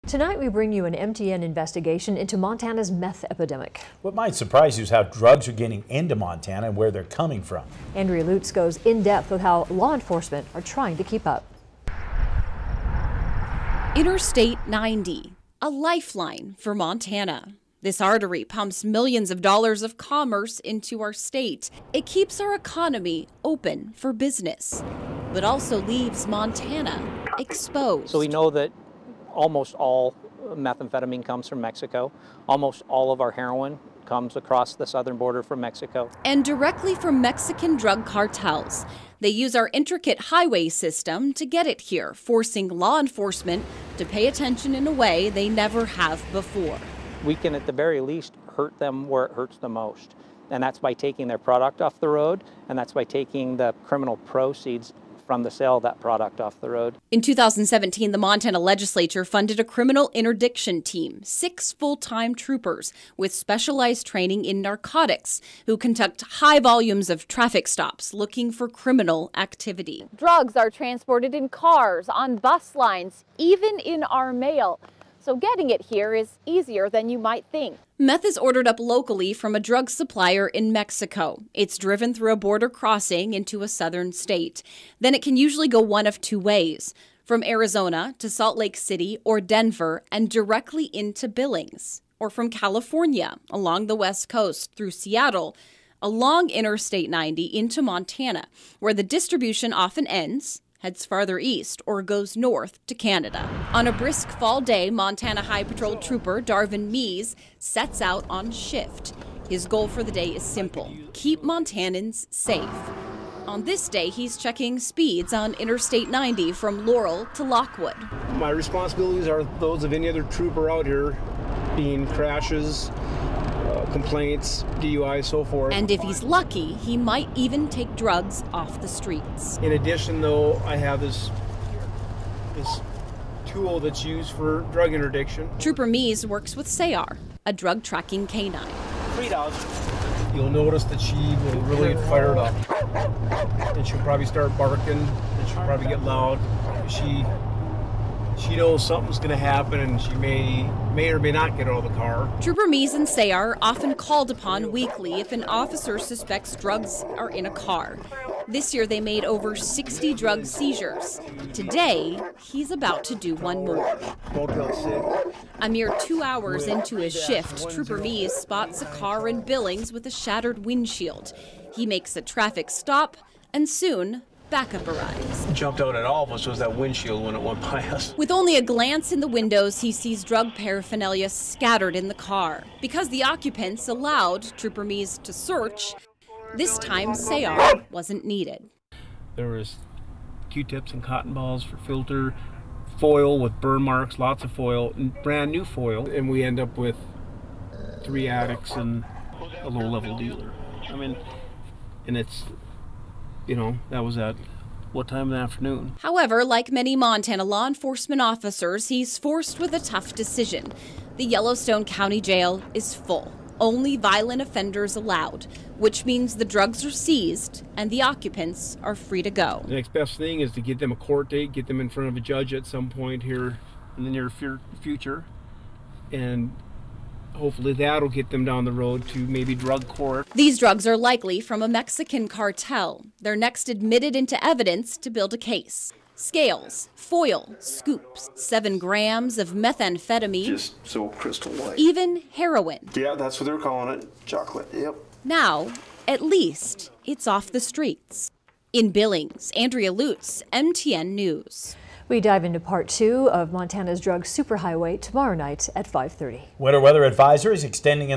Tonight we bring you an MTN investigation into Montana's meth epidemic. What might surprise you is how drugs are getting into Montana and where they're coming from. Andrea Lutz goes in depth with how law enforcement are trying to keep up. Interstate 90, a lifeline for Montana. This artery pumps millions of dollars of commerce into our state. It keeps our economy open for business, but also leaves Montana exposed. So we know that almost all methamphetamine comes from Mexico. Almost all of our heroin comes across the southern border from Mexico. And directly from Mexican drug cartels. They use our intricate highway system to get it here, forcing law enforcement to pay attention in a way they never have before. We can at the very least hurt them where it hurts the most. And that's by taking their product off the road, and that's by taking the criminal proceeds from the sale of that product off the road. In 2017, the Montana legislature funded a criminal interdiction team, 6 full-time troopers with specialized training in narcotics who conduct high volumes of traffic stops looking for criminal activity. Drugs are transported in cars, on bus lines, even in our mail. So getting it here is easier than you might think. Meth is ordered up locally from a drug supplier in Mexico. It's driven through a border crossing into a southern state. Then it can usually go one of 2 ways, from Arizona to Salt Lake City or Denver and directly into Billings, or from California along the west coast through Seattle, along Interstate 90 into Montana, where the distribution often ends, heads farther east, or goes north to Canada. On a brisk fall day, Montana High Patrol Trooper Darvin Mees sets out on shift. His goal for the day is simple: keep Montanans safe. On this day, he's checking speeds on Interstate 90 from Laurel to Lockwood. My responsibilities are those of any other trooper out here, being crashes, complaints, DUI, so forth. And if he's lucky, he might even take drugs off the streets. In addition, though, I have this tool that's used for drug interdiction. Trooper Mees works with Sayar, a drug tracking canine. 3 dogs. You'll notice that she will really get fired up. And she'll probably start barking, and she'll probably get loud. She knows something's going to happen, and she may or may not get out of the car. Trooper Mees and Sayar are often called upon weekly if an officer suspects drugs are in a car. This year they made over 60 drug seizures. Today, he's about to do one more. A mere 2 hours into his shift, Trooper Mees spots a car in Billings with a shattered windshield. He makes a traffic stop, and soon backup arrives. Jumped out at all of us was that windshield when it went by us. With only a glance in the windows, he sees drug paraphernalia scattered in the car. Because the occupants allowed Trooper Mees to search, this time Sayar wasn't needed. There was Q-tips and cotton balls for filter, foil with burn marks, lots of foil, and brand new foil. And we end up with 3 addicts and a low-level dealer. I mean, and it's, you know, that was at what time in the afternoon? However, like many Montana law enforcement officers, he's forced with a tough decision. The Yellowstone County Jail is full. Only violent offenders allowed, which means the drugs are seized and the occupants are free to go. The next best thing is to get them a court date, get them in front of a judge at some point here in the near future, and hopefully that'll get them down the road to maybe drug court. These drugs are likely from a Mexican cartel. They're next admitted into evidence to build a case. Scales, foil, scoops, 7 grams of methamphetamine. Just so crystal white. Even heroin. Yeah, that's what they're calling it. Chocolate, yep. Now, at least, it's off the streets. In Billings, Andrea Lutz, MTN News. We dive into part 2 of Montana's Drug Superhighway tomorrow night at 5:30. Winter weather advisories extending in